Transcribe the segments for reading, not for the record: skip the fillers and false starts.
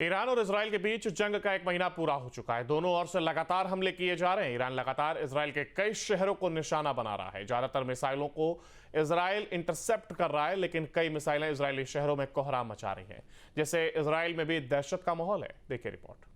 Iran और Israel के बीच जंग का 1 महीना पूरा हो चुका है। दोनों ओर से लगातार हमले किए जा रहे हैं। ईरान लगातार इजराइल के कई शहरों को निशाना बना रहा है। ज्यादातर मिसाइलों को इजराइल इंटरसेप्ट कर रहा है, लेकिन कई मिसाइलें इजरायली शहरों में कोहराम मचा रही हैं। जैसे इजराइल में भी दहशत का माहौल है। देखिए रिपोर्ट।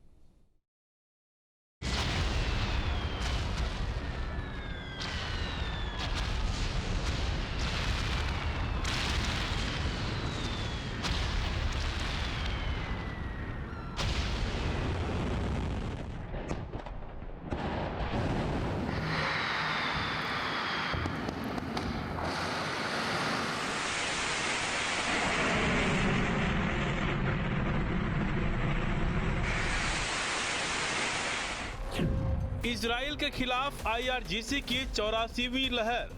इजराइल के खिलाफ IRGC की 84वीं लहर।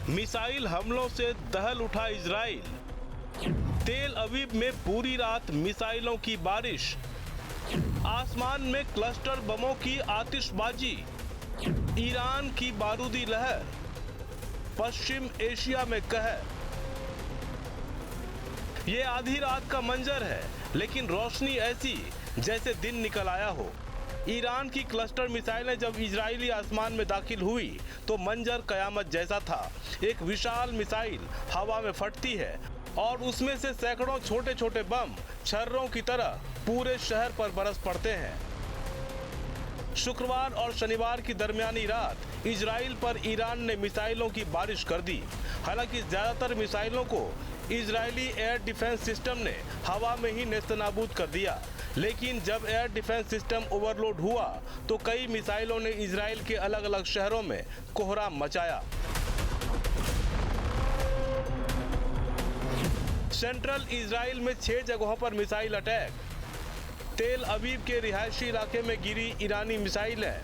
मिसाइल हमलों से दहल उठा इजराइल। तेल अवीव में पूरी रात मिसाइलों की बारिश। आसमान में क्लस्टर बमों की आतिशबाजी। ईरान की बारूदी लहर। पश्चिम एशिया में कहर। ये आधी रात का मंजर है, लेकिन रोशनी ऐसी जैसे दिन निकल आया हो। ईरान की क्लस्टर मिसाइलें जब इजरायली आसमान में दाखिल हुई तो मंजर कयामत जैसा था। एक विशाल मिसाइल हवा में फटती है और उसमें से सैकड़ों छोटे छोटे बम छर्रों की तरह पूरे शहर पर बरस पड़ते हैं। शुक्रवार और शनिवार की दरमियानी रात इजराइल पर ईरान ने मिसाइलों की बारिश कर दी। हालांकि ज्यादातर मिसाइलों को इजरायली एयर डिफेंस सिस्टम ने हवा में ही नेस्तनाबूद कर दिया, लेकिन जब एयर डिफेंस सिस्टम ओवरलोड हुआ तो कई मिसाइलों ने इजराइल के अलग अलग शहरों में कोहराम मचाया। सेंट्रल इजराइल में 6 जगहों पर मिसाइल अटैक। तेल अवीव के रिहायशी इलाके में गिरी ईरानी मिसाइलें।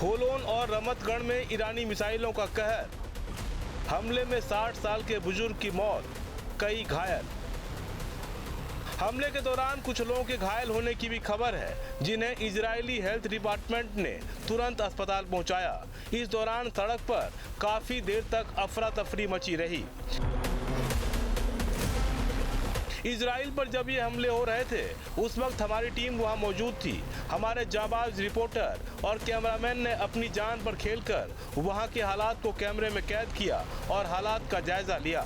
होलोन और रमतगढ़ में ईरानी मिसाइलों का कहर। हमले में 60 साल के बुजुर्ग की मौत, कई घायल। हमले के दौरान कुछ लोगों के घायल होने की भी खबर है, जिन्हें इजरायली हेल्थ डिपार्टमेंट ने तुरंत अस्पताल पहुंचाया। इस दौरान सड़क पर काफी देर तक अफरा तफरी मची रही। इजराइल पर जब ये हमले हो रहे थे उस वक्त हमारी टीम वहां मौजूद थी। हमारे जाबाज रिपोर्टर और कैमरामैन ने अपनी जान पर खेलकर वहां के हालात को कैमरे में कैद किया और हालात का जायजा लिया।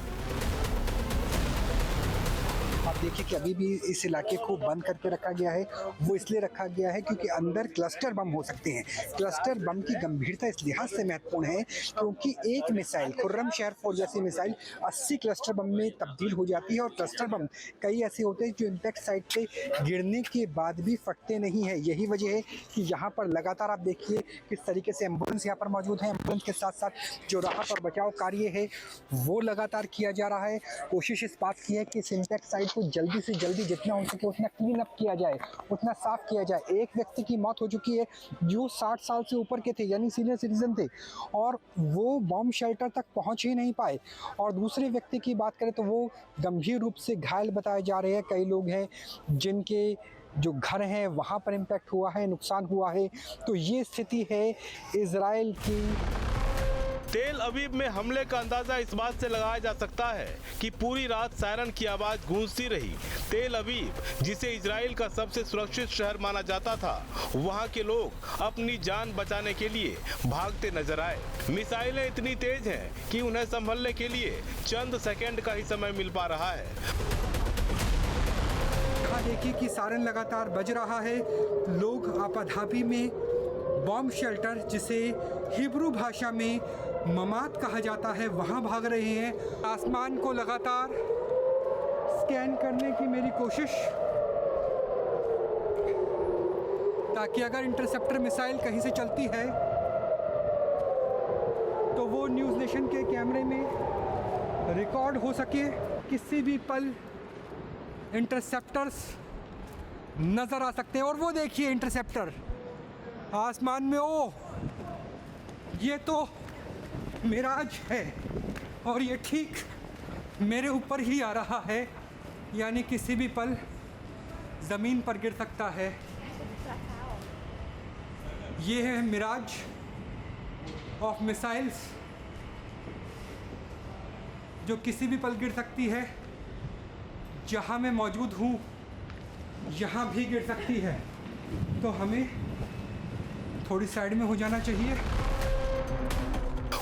आप देखिए कि अभी भी इस इलाके को बंद करके रखा गया है। वो इसलिए रखा गया है क्योंकि अंदर क्लस्टर बम हो सकते हैं। क्लस्टर बम की गंभीरता इस लिहाज से महत्वपूर्ण है क्योंकि एक मिसाइल खुर्रम शहर 4 जैसी मिसाइल 80 क्लस्टर बम में तब्दील हो जाती है और क्लस्टर बम कई ऐसे होते हैं जो इम्पैक्ट साइट पे गिरने के बाद भी फटते नहीं है। यही वजह है कि यहाँ पर लगातार आप देखिए किस तरीके से एम्बुलेंस यहाँ पर मौजूद है। एम्बुलेंस के साथ साथ जो राहत और बचाव कार्य है वो लगातार किया जा रहा है। कोशिश इस बात की है कि इस इम्पैक्ट साइट को जल्दी से जल्दी जितना हो सके उतना क्लीन अप किया जाए, उतना साफ किया जाए। एक व्यक्ति की मौत हो चुकी है जो 60 साल से ऊपर के थे, यानी सीनियर सिटीजन थे, और वो बॉम्ब शेल्टर तक पहुंच ही नहीं पाए। और दूसरे व्यक्ति की बात करें तो वो गंभीर रूप से घायल बताए जा रहे हैं। कई लोग हैं जिनके जो घर हैं वहां पर इम्पैक्ट हुआ है, नुकसान हुआ है। तो ये स्थिति है इजराइल की। तेल अवीव में हमले का अंदाजा इस बात से लगाया जा सकता है कि पूरी रात सायरन की आवाज गूंजती रही। तेल अवीव, जिसे इजराइल का सबसे सुरक्षित शहर माना जाता था, वहां के लोग अपनी जान बचाने के लिए भागते नजर आए। मिसाइलें इतनी तेज हैं कि उन्हें संभलने के लिए चंद सेकंड का ही समय मिल पा रहा है। देखिए कि सायरन लगातार बज रहा है। लोग आपाधापी में बॉम्ब शेल्टर, जिसे हिब्रू भाषा में ममात कहा जाता है, वहां भाग रहे हैं। आसमान को लगातार स्कैन करने की मेरी कोशिश, ताकि अगर इंटरसेप्टर मिसाइल कहीं से चलती है तो वो न्यूज़ नेशन के कैमरे में रिकॉर्ड हो सके। किसी भी पल इंटरसेप्टर्स नज़र आ सकते हैं। और वो देखिए इंटरसेप्टर आसमान में। ओ, ये तो मिराज है और ये ठीक मेरे ऊपर ही आ रहा है, यानी किसी भी पल ज़मीन पर गिर सकता है। ये है मिराज ऑफ मिसाइल्स जो किसी भी पल गिर सकती है। जहां मैं मौजूद हूँ यहाँ भी गिर सकती है, तो हमें थोड़ी साइड में हो जाना चाहिए।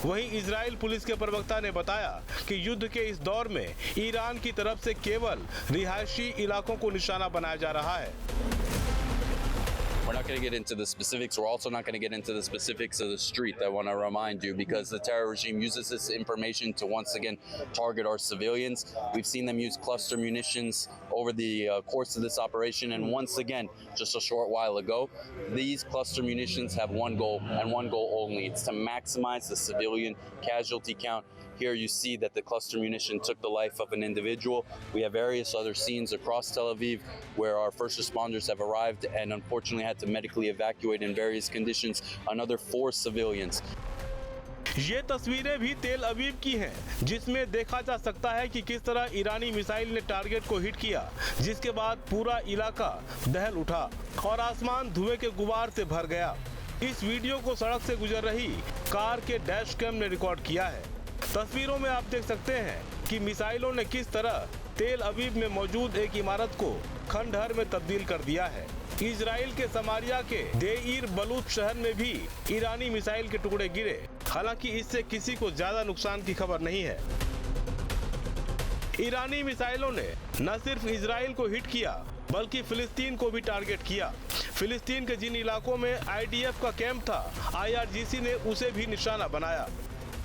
वहीं इजराइल पुलिस के प्रवक्ता ने बताया कि युद्ध के इस दौर में ईरान की तरफ से केवल रिहायशी इलाकों को निशाना बनाया जा रहा है। We're not going to get into the specifics. We're also not going to get into the specifics of the street, I want to remind you, because the terror regime uses this information to once again target our civilians. We've seen them use cluster munitions over the course of this operation, and once again, just a short while ago, these cluster munitions have one goal and one goal only. It's to maximize the civilian casualty count. Here you see that the cluster munition took the life of an individual. We have various other scenes across Tel Aviv where our first responders have arrived and unfortunately had to medically evacuate in various conditions another 4 civilians. ये तस्वीरें भी तेल अवीव की हैं, जिसमें देखा जा सकता है कि किस तरह ईरानी मिसाइल ने टारगेट को हिट किया, जिसके बाद पूरा इलाका दहल उठा और आसमान धुएं के गुबार से भर गया। इस वीडियो को सड़क से गुजर रही कार के डैश कैम ने रिकॉर्ड किया है। तस्वीरों में आप देख सकते हैं कि मिसाइलों ने किस तरह तेल अवीव में मौजूद एक इमारत को खंडहर में तब्दील कर दिया है। इजराइल के समारिया के देईर बलूच शहर में भी ईरानी मिसाइल के टुकड़े गिरे, हालांकि इससे किसी को ज्यादा नुकसान की खबर नहीं है। ईरानी मिसाइलों ने न सिर्फ इजराइल को हिट किया बल्कि फिलिस्तीन को भी टारगेट किया। फिलिस्तीन के जिन इलाकों में आईडीएफ का कैंप था, IRGC ने उसे भी निशाना बनाया।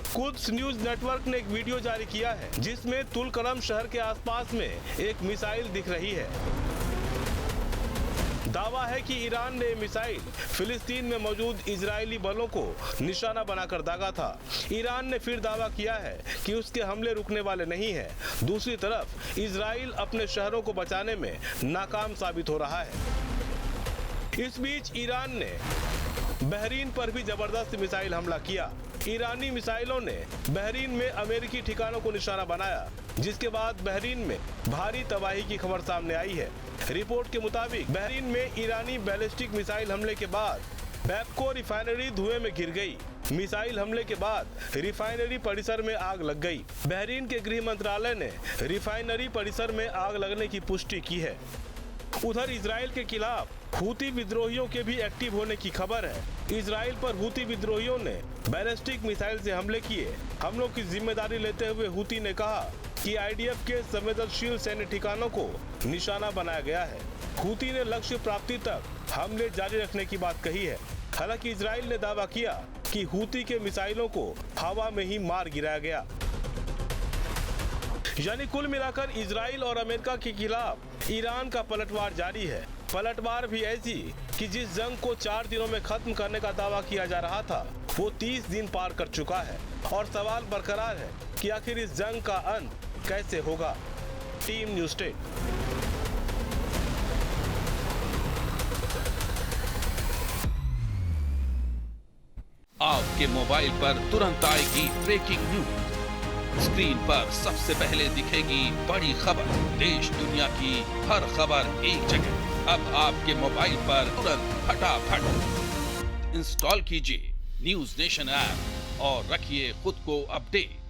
कुद्स न्यूज नेटवर्क ने एक वीडियो जारी किया है जिसमें तुलकरम शहर के आसपास में एक मिसाइल दिख रही है। दावा है कि ईरान ने मिसाइल फिलिस्तीन में मौजूद इजरायली बलों को निशाना बनाकर दागा था। ईरान ने फिर दावा किया है कि उसके हमले रुकने वाले नहीं हैं। दूसरी तरफ इजराइल अपने शहरों को बचाने में नाकाम साबित हो रहा है। इस बीच ईरान ने बहरीन पर भी जबरदस्त मिसाइल हमला किया। ईरानी मिसाइलों ने बहरीन में अमेरिकी ठिकानों को निशाना बनाया, जिसके बाद बहरीन में भारी तबाही की खबर सामने आई है। रिपोर्ट के मुताबिक बहरीन में ईरानी बैलिस्टिक मिसाइल हमले के बाद बैपको रिफाइनरी धुएं में घिर गई। मिसाइल हमले के बाद रिफाइनरी परिसर में आग लग गई। बहरीन के गृह मंत्रालय ने रिफाइनरी परिसर में आग लगने की पुष्टि की है। उधर इजराइल के खिलाफ हूती विद्रोहियों के भी एक्टिव होने की खबर है। इजराइल पर हूती विद्रोहियों ने बैलिस्टिक मिसाइल से हमले किए। हमलों की जिम्मेदारी लेते हुए हूती ने कहा कि आईडीएफ के संवेदनशील सैन्य ठिकानों को निशाना बनाया गया है। हूती ने लक्ष्य प्राप्ति तक हमले जारी रखने की बात कही है। हालांकि इजराइल ने दावा किया कि हूती के मिसाइलों को हवा में ही मार गिराया गया। यानी कुल मिलाकर इजराइल और अमेरिका के खिलाफ ईरान का पलटवार जारी है। पलटवार भी ऐसी कि जिस जंग को 4 दिनों में खत्म करने का दावा किया जा रहा था, वो 30 दिन पार कर चुका है और सवाल बरकरार है कि आखिर इस जंग का अंत कैसे होगा। Team news state. आपके मोबाइल पर तुरंत आएगी ब्रेकिंग न्यूज। स्क्रीन पर सबसे पहले दिखेगी बड़ी खबर। देश दुनिया की हर खबर एक जगह। अब आपके मोबाइल पर तुरंत फटाफट इंस्टॉल कीजिए न्यूज़ नेशन ऐप और रखिए खुद को अपडेट।